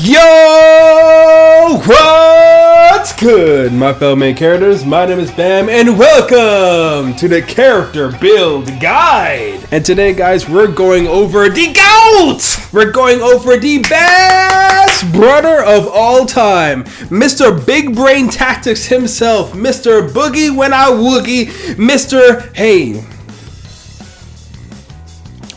Yo, what's good, my fellow main characters? My name is Bam, and welcome to the Character Build Guide. And today, guys, we're going over the GOAT! We're going over the best brother of all time, Mr. Big Brain Tactics himself, Mr. Boogie When I Woogie, Mr. Hey,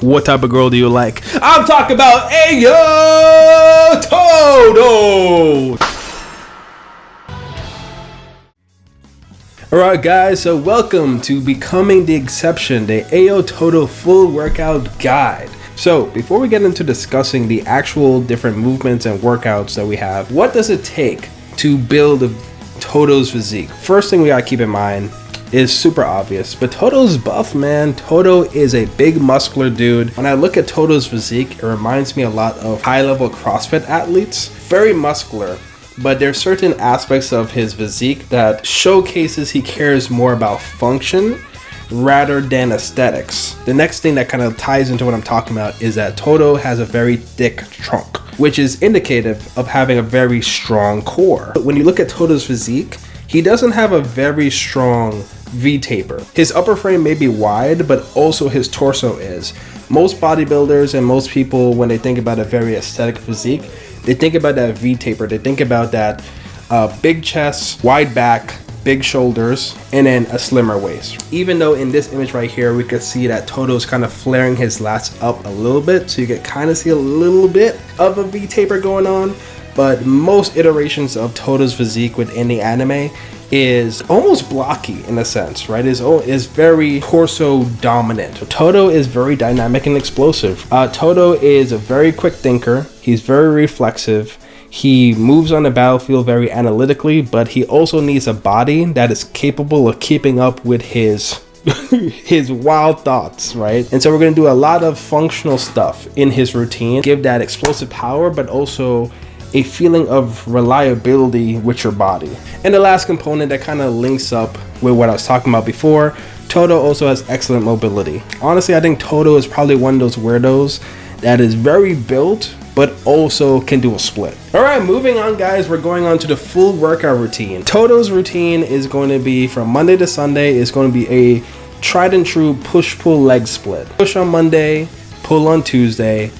what type of girl do you like? I'm talking about Aoi Todo! Alright guys, so welcome to Becoming the Exception, the Aoi Todo full workout guide. So before we get into discussing the actual different movements and workouts that we have, what does it take to build Todo's physique? First thing we gotta keep in mind is super obvious, but Todo's buff, man. Todo is a big muscular dude. When I look at Todo's physique, it reminds me a lot of high-level CrossFit athletes. Very muscular, but there's certain aspects of his physique that showcases he cares more about function rather than aesthetics. The next thing that kind of ties into what I'm talking about is that Todo has a very thick trunk, which is indicative of having a very strong core. But when you look at Todo's physique, he doesn't have a very strong V-taper. His upper frame may be wide, but also his torso is. Most bodybuilders and most people, when they think about a very aesthetic physique, they think about that V-taper. They think about that big chest, wide back, big shoulders, and then a slimmer waist. Even though in this image right here, we could see that Todo's kind of flaring his lats up a little bit, so you could kind of see a little bit of a V-taper going on. But most iterations of Todo's physique within the anime is almost blocky in a sense, right? Is very torso dominant. So Todo is very dynamic and explosive. Todo is a very quick thinker. He's very reflexive. He moves on the battlefield very analytically, but he also needs a body that is capable of keeping up with his his wild thoughts, right? And so we're going to do a lot of functional stuff in his routine, give that explosive power, but also a feeling of reliability with your body. And the last component that kind of links up with what I was talking about before, Todo also has excellent mobility. Honestly, I think Todo is probably one of those weirdos that is very built, but also can do a split. All right, moving on, guys, we're going on to the full workout routine. Todo's routine is going to be from Monday to Sunday. It's going to be a tried and true push-pull leg split. Push on Monday, pull on Tuesday,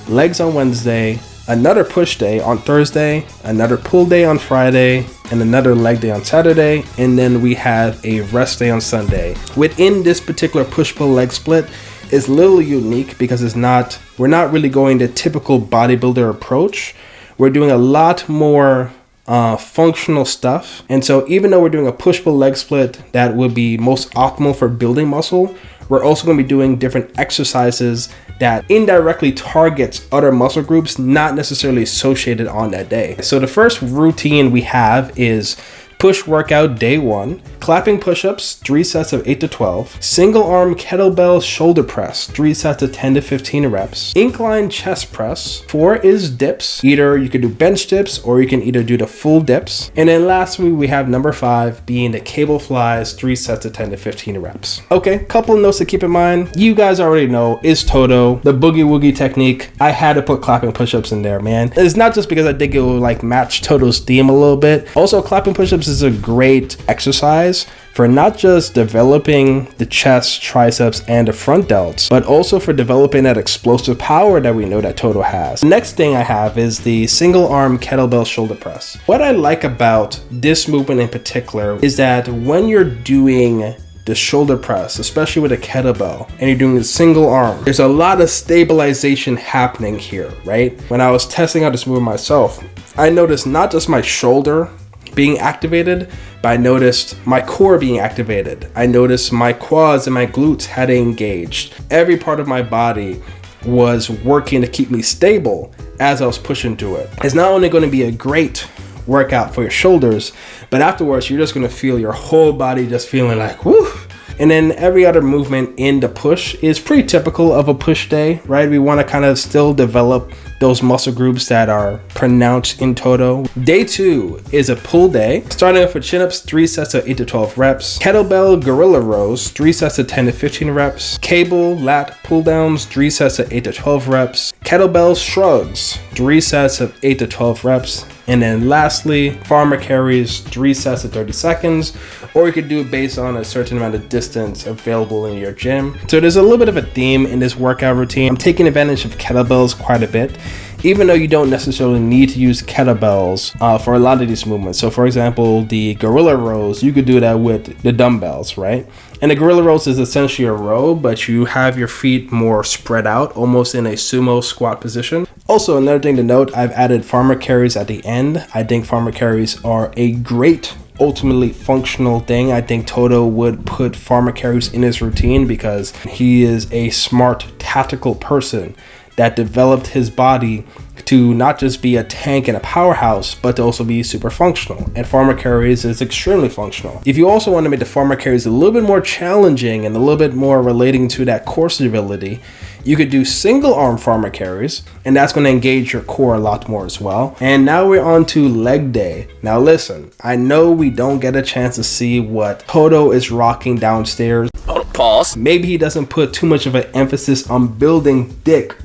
legs on Wednesday, another push day on Thursday, another pull day on Friday, and another leg day on Saturday, and then we have a rest day on Sunday. Within this particular push-pull leg split, it's a little unique because we're not really going the typical bodybuilder approach. We're doing a lot more functional stuff. And so even though we're doing a push-pull leg split that would be most optimal for building muscle, we're also going to be doing different exercises that indirectly targets other muscle groups not necessarily associated on that day. So the first routine we have is push workout day 1, clapping push-ups, 3 sets of 8 to 12, single arm kettlebell shoulder press, 3 sets of 10 to 15 reps, incline chest press, 4 is dips. Either you could do bench dips or you can either do the full dips. And then lastly, we have number 5 being the cable flies, 3 sets of 10 to 15 reps. Okay, couple of notes to keep in mind. You guys already know is Todo, the boogie woogie technique. I had to put clapping push-ups in there, man. It's not just because I think it will like match Todo's theme a little bit. Also, clapping push-ups is a great exercise for not just developing the chest, triceps, and the front delts, but also for developing that explosive power that we know that Todo has. The next thing I have is the single arm kettlebell shoulder press. What I like about this movement in particular is that when you're doing the shoulder press, especially with a kettlebell, and you're doing the single arm, there's a lot of stabilization happening here, right? When I was testing out this move myself, I noticed not just my shoulder being activated, but I noticed my core being activated. I noticed my quads and my glutes had engaged. Every part of my body was working to keep me stable as I was pushing through it. It's not only going to be a great workout for your shoulders, but afterwards you're just going to feel your whole body just feeling like, whoo, And then every other movement in the push is pretty typical of a push day, right? We want to kind of still develop those muscle groups that are pronounced in Todo. Day 2 is a pull day, starting off with chin-ups, 3 sets of 8 to 12 reps, kettlebell gorilla rows, 3 sets of 10 to 15 reps, cable lat pull downs, 3 sets of 8 to 12 reps, kettlebell shrugs, 3 sets of 8 to 12 reps, and then lastly, farmer carries, 3 sets of 30 seconds, or you could do it based on a certain amount of distance available in your gym. So there's a little bit of a theme in this workout routine. I'm taking advantage of kettlebells quite a bit, even though you don't necessarily need to use kettlebells for a lot of these movements. So for example, the gorilla rows, you could do that with the dumbbells, right? And the gorilla rows is essentially a row, but you have your feet more spread out, almost in a sumo squat position. Also, another thing to note, I've added farmer carries at the end. I think farmer carries are a great, ultimately functional thing. I think Todo would put farmer carries in his routine because he is a smart, tactical person that developed his body to not just be a tank and a powerhouse, but to also be super functional. And farmer carries is extremely functional. If you also want to make the farmer carries a little bit more challenging and a little bit more relating to that core stability, you could do single arm farmer carries, and that's going to engage your core a lot more as well. And now we're on to leg day. Now listen, I know we don't get a chance to see what Todo is rocking downstairs. Pause. Maybe he doesn't put too much of an emphasis on building thick,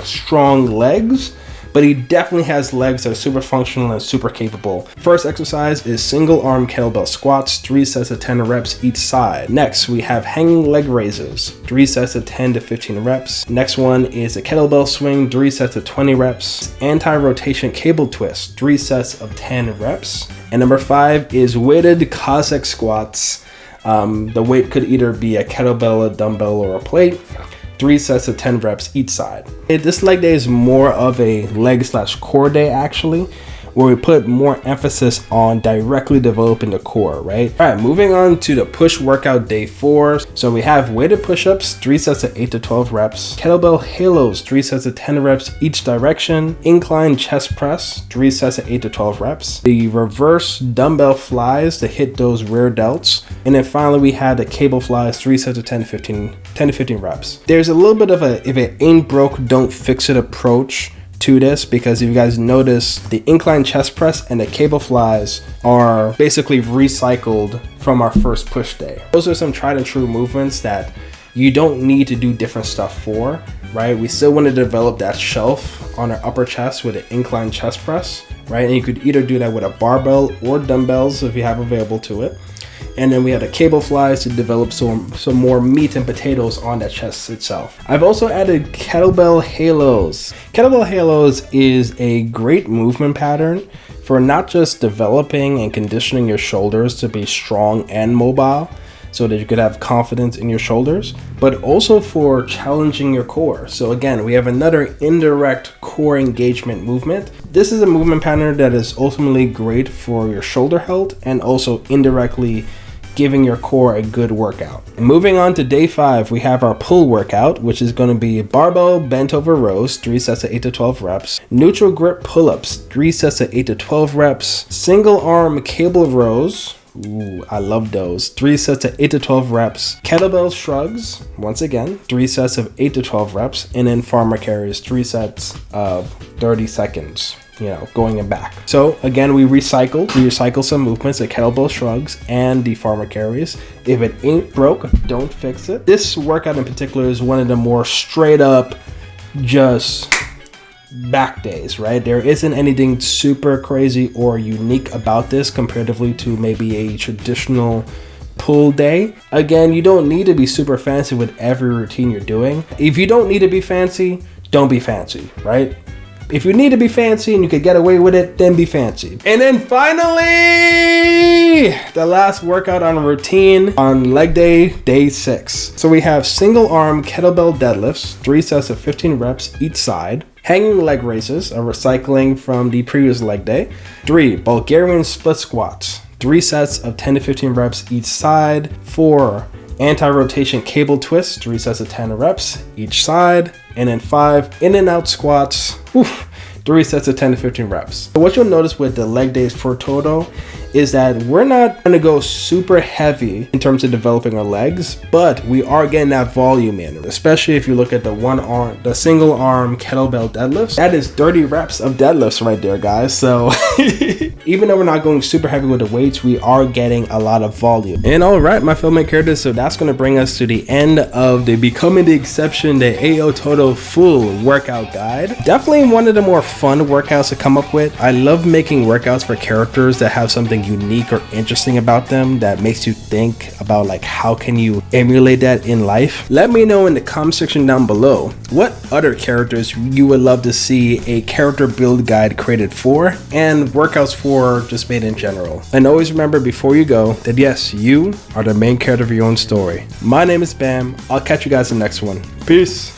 strong legs, but he definitely has legs that are super functional and super capable. First exercise is single arm kettlebell squats, 3 sets of 10 reps each side. Next, we have hanging leg raises, 3 sets of 10 to 15 reps. Next one is a kettlebell swing, 3 sets of 20 reps. Anti-rotation cable twist, 3 sets of 10 reps. And number 5 is weighted Cossack squats. The weight could either be a kettlebell, a dumbbell, or a plate. 3 sets of 10 reps each side. This leg day is more of a leg/core day actually, where we put more emphasis on directly developing the core, right? All right, moving on to the push workout day 4. So we have weighted push-ups, 3 sets of 8 to 12 reps, kettlebell halos, 3 sets of 10 reps each direction, incline chest press, 3 sets of 8 to 12 reps, the reverse dumbbell flies to hit those rear delts, and then finally we had the cable flies, 3 sets of 10 to 15 reps. There's a little bit of a, if it ain't broke, don't fix it approach to this, because if you guys notice, the incline chest press and the cable flies are basically recycled from our first push day. Those are some tried and true movements that you don't need to do different stuff for, right? We still want to develop that shelf on our upper chest with an incline chest press, right? And you could either do that with a barbell or dumbbells if you have available to it. And then we had the cable flies to develop some more meat and potatoes on that chest itself. I've also added kettlebell halos. Kettlebell halos is a great movement pattern for not just developing and conditioning your shoulders to be strong and mobile so that you could have confidence in your shoulders, but also for challenging your core. So again, we have another indirect core engagement movement. This is a movement pattern that is ultimately great for your shoulder health and also indirectly giving your core a good workout. And moving on to day 5, we have our pull workout, which is going to be barbell bent over rows, 3 sets of 8 to 12 reps, neutral grip pull-ups, 3 sets of 8 to 12 reps, single arm cable rows, ooh, I love those, 3 sets of 8 to 12 reps, kettlebell shrugs, once again, 3 sets of 8 to 12 reps, and then farmer carries, 3 sets of 30 seconds. Going and back. So again, we recycle some movements, the kettlebell shrugs and the farmer carries. If it ain't broke, don't fix it. This workout in particular is one of the more straight up just back days, right? There isn't anything super crazy or unique about this comparatively to maybe a traditional pull day. Again, you don't need to be super fancy with every routine you're doing. If you don't need to be fancy, don't be fancy, right? If you need to be fancy and you could get away with it, then be fancy. And then finally, the last workout on a routine on leg day, day 6. So we have single arm kettlebell deadlifts, 3 sets of 15 reps each side. Hanging leg raises, a recycling from the previous leg day. 3 Bulgarian split squats, 3 sets of 10 to 15 reps each side. 4 anti-rotation cable twists, 3 sets of 10 reps each side. And then 5 in and out squats, 3 sets of 10 to 15 reps. So what you'll notice with the leg days for Todo is that we're not going to go super heavy in terms of developing our legs, but we are getting that volume in, especially if you look at the single arm kettlebell deadlifts. That is 30 reps of deadlifts right there, guys. So even though we're not going super heavy with the weights, we are getting a lot of volume. And all right, my fellow characters, so that's going to bring us to the end of the Becoming the Exception, the Aoi Todo full workout guide. Definitely one of the more fun workouts to come up with. I love making workouts for characters that have something unique or interesting about them that makes you think about like how can you emulate that in life. Let me know in the comment section down below what other characters you would love to see a character build guide created for, and workouts for just made in general. And always remember before you go that yes, you are the main character of your own story. My name is Bam. I'll catch you guys in the next one. Peace.